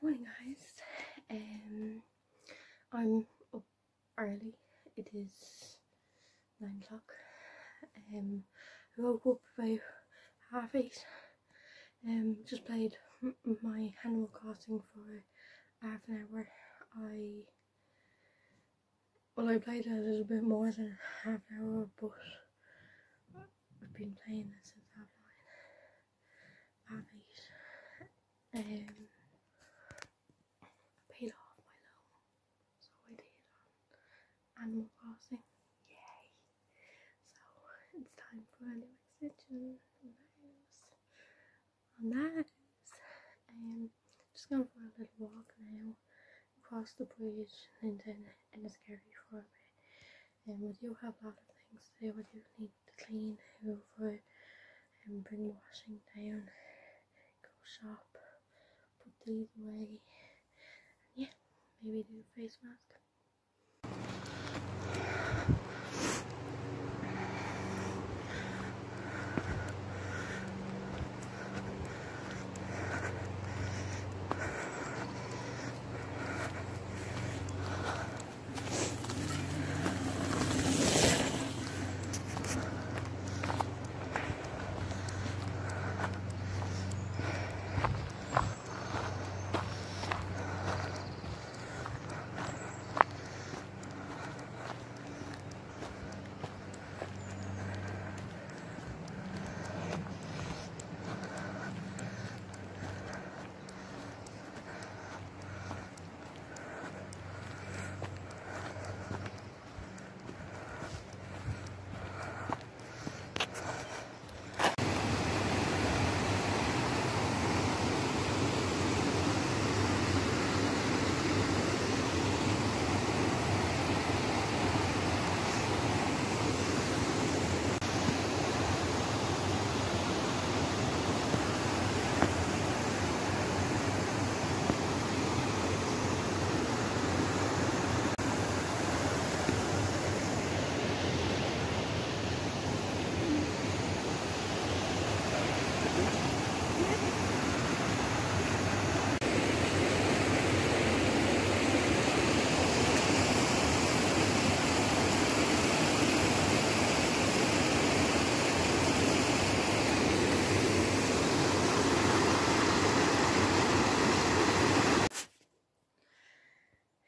Morning guys, I'm up early. It is 9 o'clock. I woke up about 8:30. Just played my Animal Crossing for half an hour. I played a little bit more than half an hour, but I've been playing this since half 8. Paid off my loan, so I did on Animal Crossing. Yay! So it's time for a new extension. Just going for a little walk now across the bridge and then Enniskerry for a bit. We do have a lot of things to do. I do need to clean over and bring washing down, go shop, put these away. Yeah, maybe do a face mask.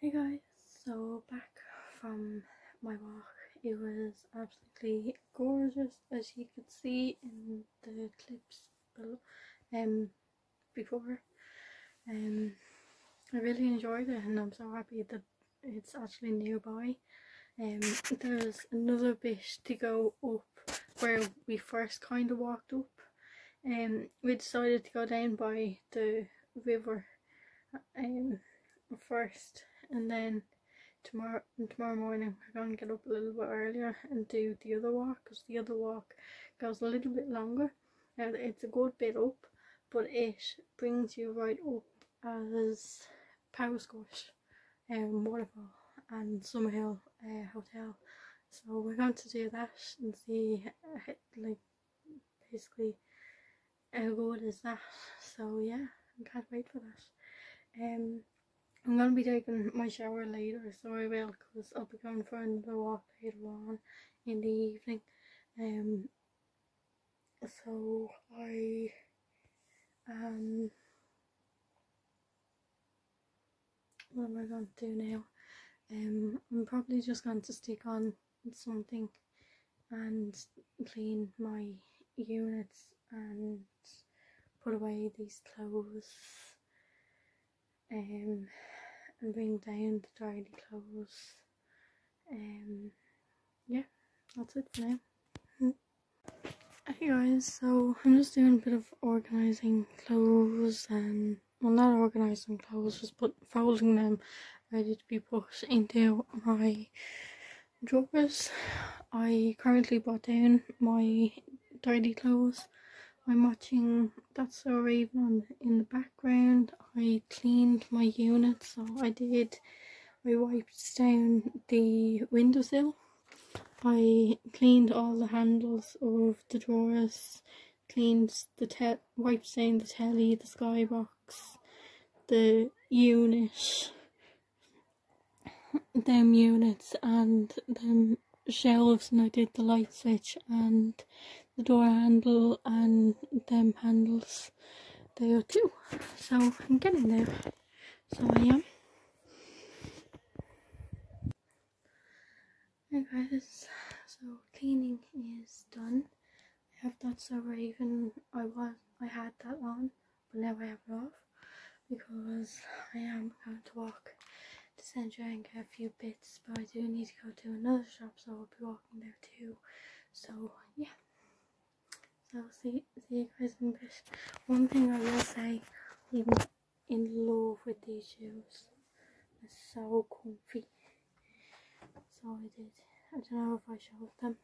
Hey guys, so back from my walk. It was absolutely gorgeous, as you could see in the clips below, before. I really enjoyed it and I'm so happy that it's actually nearby. There's another bit to go up where we first kind of walked up. We decided to go down by the river first, and then tomorrow morning we're going to get up a little bit earlier and do the other walk, because the other walk goes a little bit longer. Now it's a good bit up, but it brings you right up as Powerscourt waterfall and Summerhill hotel. So we're going to do that and see like basically how good is that. So yeah, I can't wait for that. I'm going to be taking my shower later, so I will, because I'll be going for another walk later on in the evening. So I what am I going to do now? I'm probably just going to stick on something and clean my units and put away these clothes. And bring down the dirty clothes. Yeah, that's it for now. Hey guys, so I'm just doing a bit of organising clothes, and well, not organising clothes, just folding them ready to be put into my drawers. I currently brought down my dirty clothes. I'm watching That's So Raven in the background. I cleaned my unit, so I wiped down the windowsill. I cleaned all the handles of the drawers, cleaned wiped down the telly, the skybox, the units and them shelves, and I did the light switch and the door handle and them handles there too. So I'm getting there. So I am. Hey guys, so cleaning is done. I have that so raven. I had that on, but now I have it off because I am going to walk to Centre and get a few bits, but I do need to go to another shop, so I'll be walking there too. So yeah, so see you guys in a bit. One thing I will say, I'm in love with these shoes. They're so comfy. So I don't know if I showed them,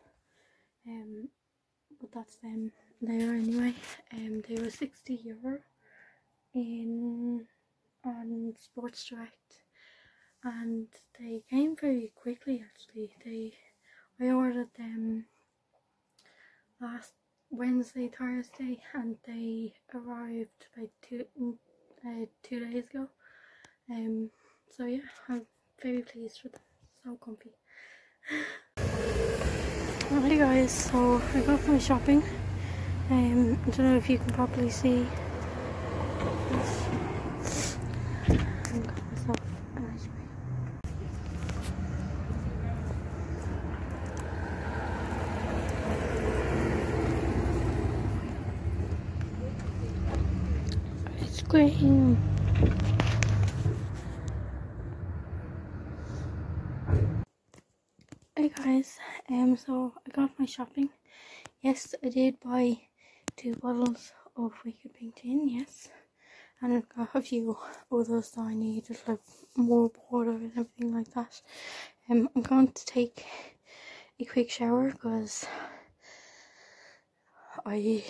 but that's them there anyway. They were €60 on Sports Direct, and they came very quickly actually. I ordered them last Wednesday, Thursday, and they arrived by 2 days ago. So yeah, I'm very pleased with them. So comfy. Hi guys, so I got my shopping. I don't know if you can probably see. I got myself an ice cream. Ice cream. Hey guys, so I got my shopping. Yes, I did buy 2 bottles of Wicked Pink Gin, yes. And I've got a few others that I needed, like more water and everything like that. I'm going to take a quick shower because I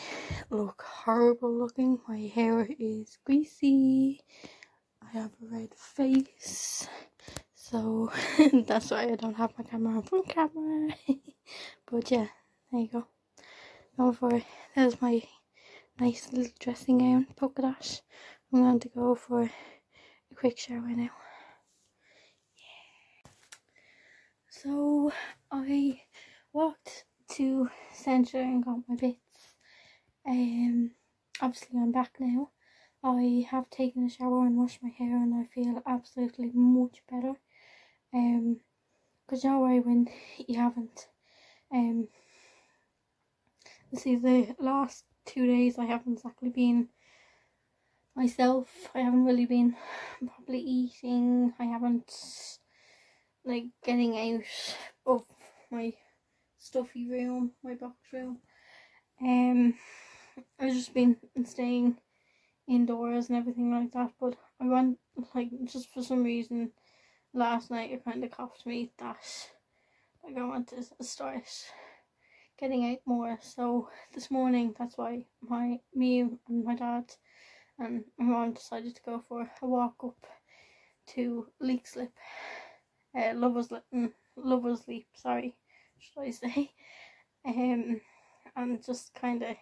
look horrible looking. My hair is greasy. I have a red face. So that's why I don't have my camera on front camera. But yeah, there you go. Going for it. There's my nice little dressing gown, polka dot. I'm going to go for a quick shower now. Yeah. So I walked to Centre and got my bits. Obviously I'm back now. I have taken a shower and washed my hair, and I feel absolutely much better. Because you know when you haven't, see, the last 2 days I haven't exactly been myself. I haven't really been properly eating. I haven't like getting out of my stuffy room, my box room. I've just been staying indoors and everything like that. But I went, like, just for some reason last night it kind of coughed me that like I want to start getting out more. So this morning, that's why me and my dad and my mum decided to go for a walk up to Leakslip, Lovers Leap, sorry, should I say, and just kind of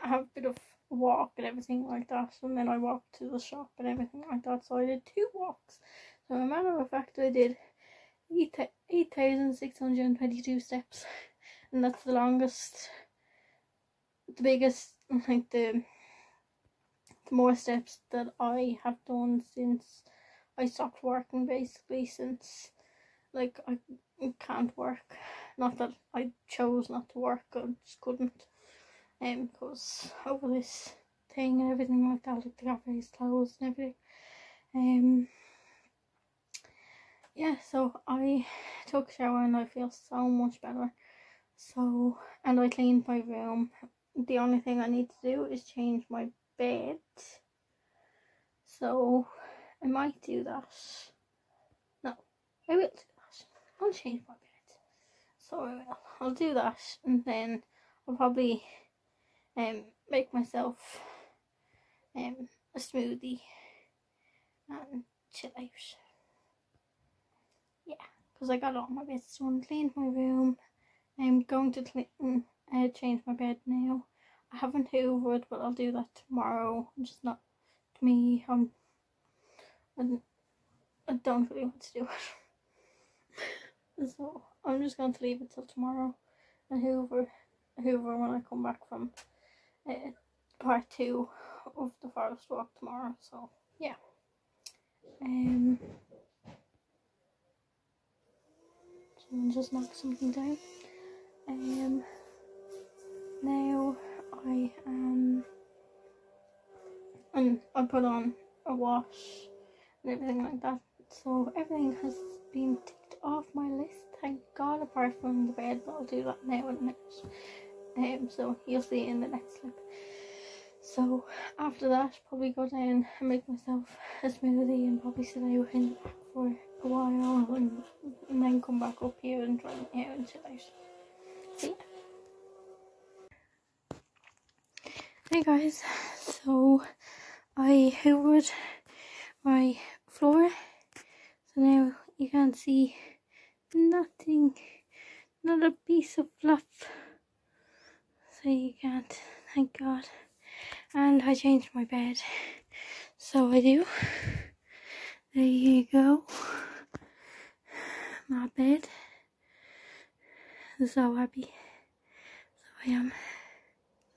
have a bit of a walk and everything like that, and then I walked to the shop and everything like that. So I did 2 walks. So a matter of fact, I did 8,622 steps, and that's the longest, the biggest, like the more steps that I have done since I stopped working, basically, since like I can't work. Not that I chose not to work, I just couldn't, because over this thing and everything like that, like the cafe's closed and everything. Yeah, so I took a shower and I feel so much better. So, and I cleaned my room. The only thing I need to do is change my bed. So I might do that. No, I will do that. I'll change my bed. So I will. I'll do that, and then I'll probably make myself a smoothie and chill out. Yeah, because I got all my bits done, cleaned my room. I'm going to change my bed now. I haven't hoovered, but I'll do that tomorrow. I'm just not me. I don't really want to do it. So I'm just going to leave it till tomorrow and hoover when I come back from part 2 of the forest walk tomorrow. So yeah. Someone just knocked something down. Now I am, and I put on a wash and everything like that. So everything has been ticked off my list, thank God, apart from the bed, but I'll do that now in a minute. So you'll see in the next clip. So after that, probably go down and make myself a smoothie and probably sit out in the back for a while and then come back up here and dry my hair and chill out. See ya. Hey guys, so I hoovered my floor, so now you can't see nothing, not a piece of fluff, so you can't, thank God. And I changed my bed, so I do. There you go, my bed. I'm so happy, so I am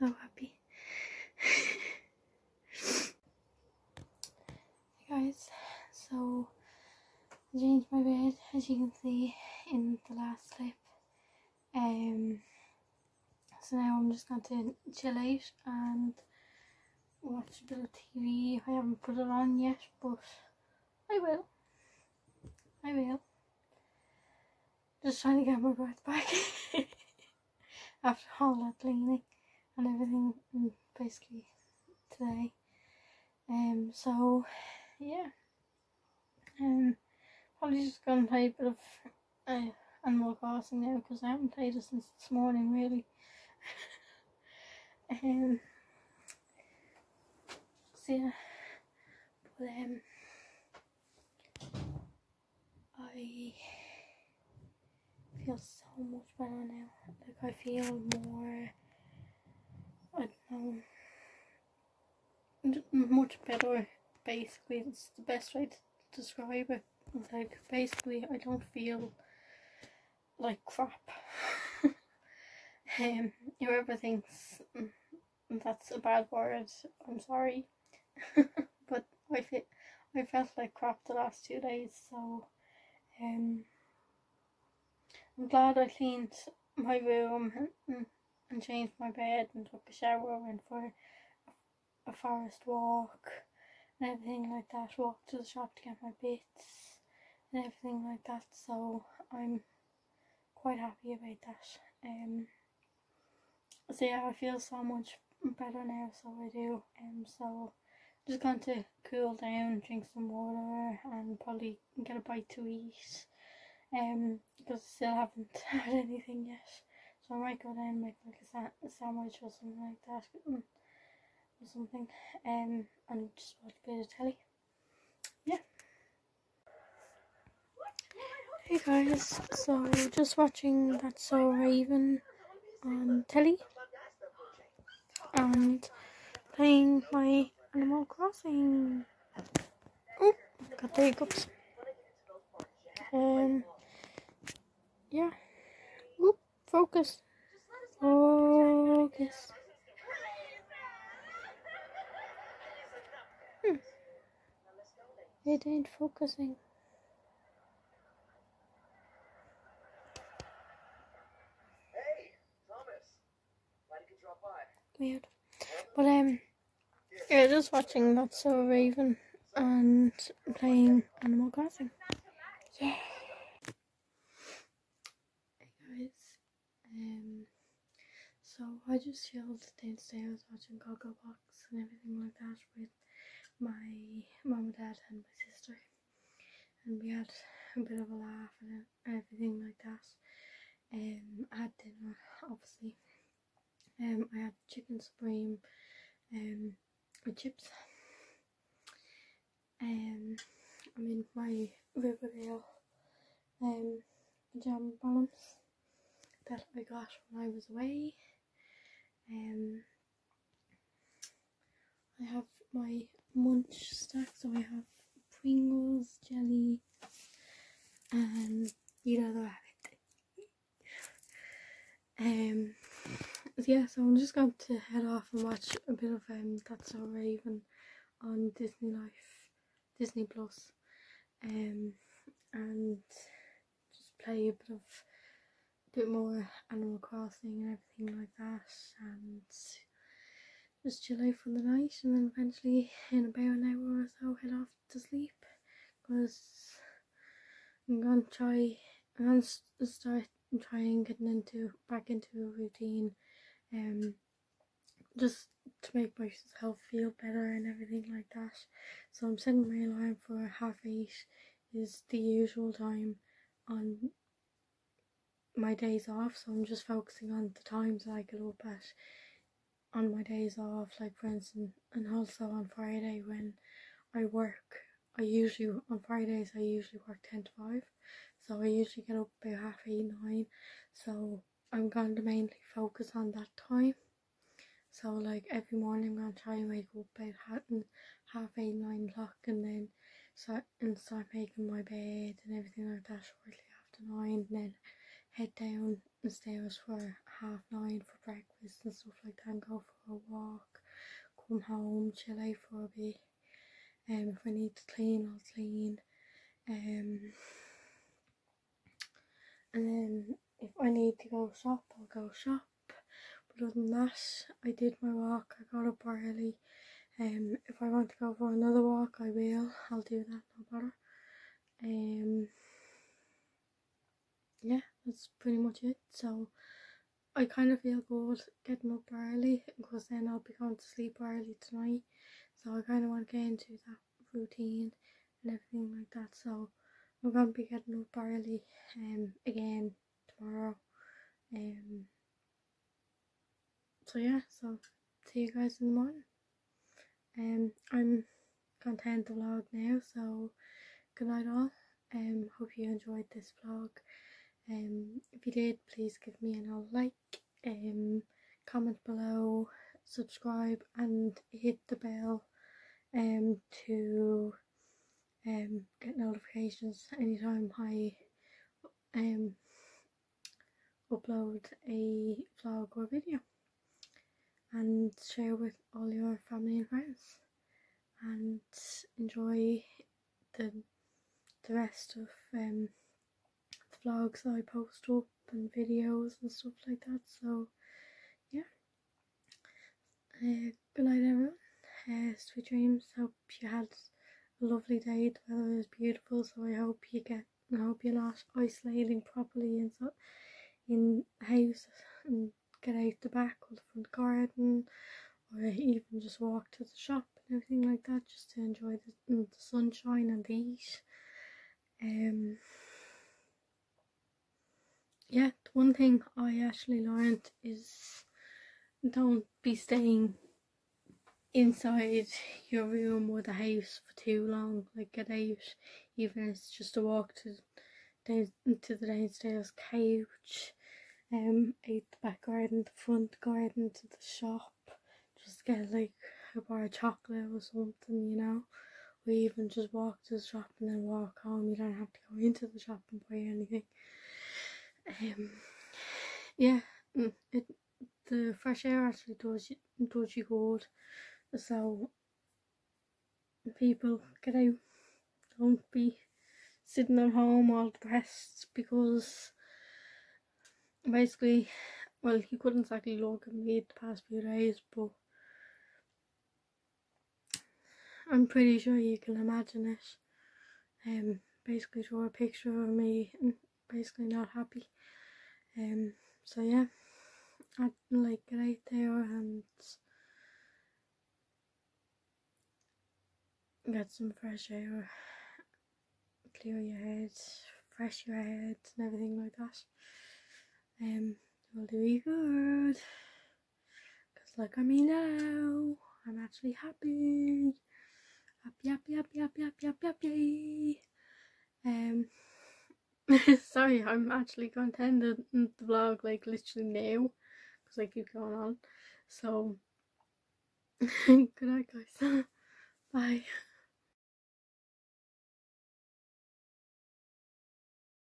so happy. Hey guys, so I changed my bed, as you can see in the last clip. So now I'm just going to chill out and watch a bit of TV. I haven't put it on yet, but I will. Just trying to get my breath back after all that cleaning and everything, basically today. So yeah, probably just gonna play a bit of Animal Crossing now, because I haven't played it since this morning really. So yeah, but I feel so much better now. Like I feel more, I don't know, much better. Basically, it's the best way to describe it. Like basically, I don't feel like crap. Whoever thinks that's a bad word, I'm sorry. But I felt like crap the last 2 days, so I'm glad I cleaned my room and changed my bed and took a shower, went for a forest walk and everything like that, walked to the shop to get my bits and everything like that, so I'm quite happy about that. So yeah, I feel so much better now, so I do. So just going to cool down, drink some water and probably get a bite to eat, because I still haven't had anything yet, so I might go down and make like a sandwich or something like that, and just watch a bit of telly. Yeah. Hey guys, so just watching That's So Raven on telly and playing my Animal Crossing. Oh, got the hiccups. Yeah. Oop, focus. Focus. It ain't focusing. Weird. But yeah, just watching That's So Raven and playing Animal Crossing. Yeah. Hey guys. So I just chilled downstairs watching Coco Box and everything like that with my mum and dad and my sister, and we had a bit of a laugh and everything like that. I had dinner, obviously. I had chicken supreme with chips. I'm in my Riverdale pajama bottoms that I got when I was away. I have my munch stack, so I have Pringles, jelly, and Eat of the Rabbit. So yeah, so I'm just going to head off and watch a bit of That's So Raven on Disney Plus, and just play a bit more Animal Crossing and everything like that, and just chill out for the night, and then eventually in about an hour or so head off to sleep, because I'm gonna start trying getting back into a routine, just to make myself feel better and everything like that. So I'm setting my alarm for 8:30 is the usual time on my days off, so I'm just focusing on the times that I get up at on my days off, like for instance, and also on Friday when I work. On Fridays I usually work 10 to 5, so I usually get up about 8:30, 9, so I'm going to mainly focus on that time. So like every morning I'm going to try and wake up about 8:30, 9 o'clock, and then start making my bed and everything like that shortly after 9, and then head down the stairs for 9:30 for breakfast and stuff like that, and go for a walk, come home, chill out for a bit. If I need to clean, I'll clean. And then if I need to go shop, I'll go shop. But other than that, I did my walk, I got up early. If I want to go for another walk, I will. I'll do that, no bother. Yeah, that's pretty much it. So I kind of feel good getting up early, because then I'll be going to sleep early tonight. So I kind of want to get into that routine and everything like that. So I'm going to be getting up early again tomorrow. So yeah, so see you guys in the morning. I'm going to end the vlog now, so good night all. Hope you enjoyed this vlog. If you did, please give me a like, comment below, subscribe, and hit the bell to get notifications anytime I upload a vlog or video, and share with all your family and friends, and enjoy the rest of the vlogs that I post up and videos and stuff like that. So yeah, good night everyone, sweet dreams. Hope you had a lovely day. The weather is beautiful, so I hope you're not isolating properly in the house, and get out the back or the front garden, or even just walk to the shop and everything like that, just to enjoy the sunshine and the heat. Yeah, the one thing I actually learned is don't be staying inside your room or the house for too long. Like, get out, even if it's just a walk to the downstairs couch, out the back garden, the front garden, to the shop. Just get like a bar of chocolate or something, you know, or even just walk to the shop and then walk home. You don't have to go into the shop and buy anything. Yeah, the fresh air actually does you good. So people, get out, don't be sitting at home all depressed, because basically, well, you couldn't exactly look at me the past few days, but I'm pretty sure you can imagine it. Basically draw a picture of me and basically not happy. So yeah, I'd like get out there and get some fresh air, clear your head, fresh your head and everything like that. It'll do you good, because like me now, I'm actually happy. Happy. Sorry, I'm actually going to end the vlog like literally now, because I keep going on. So Good night, guys. Bye.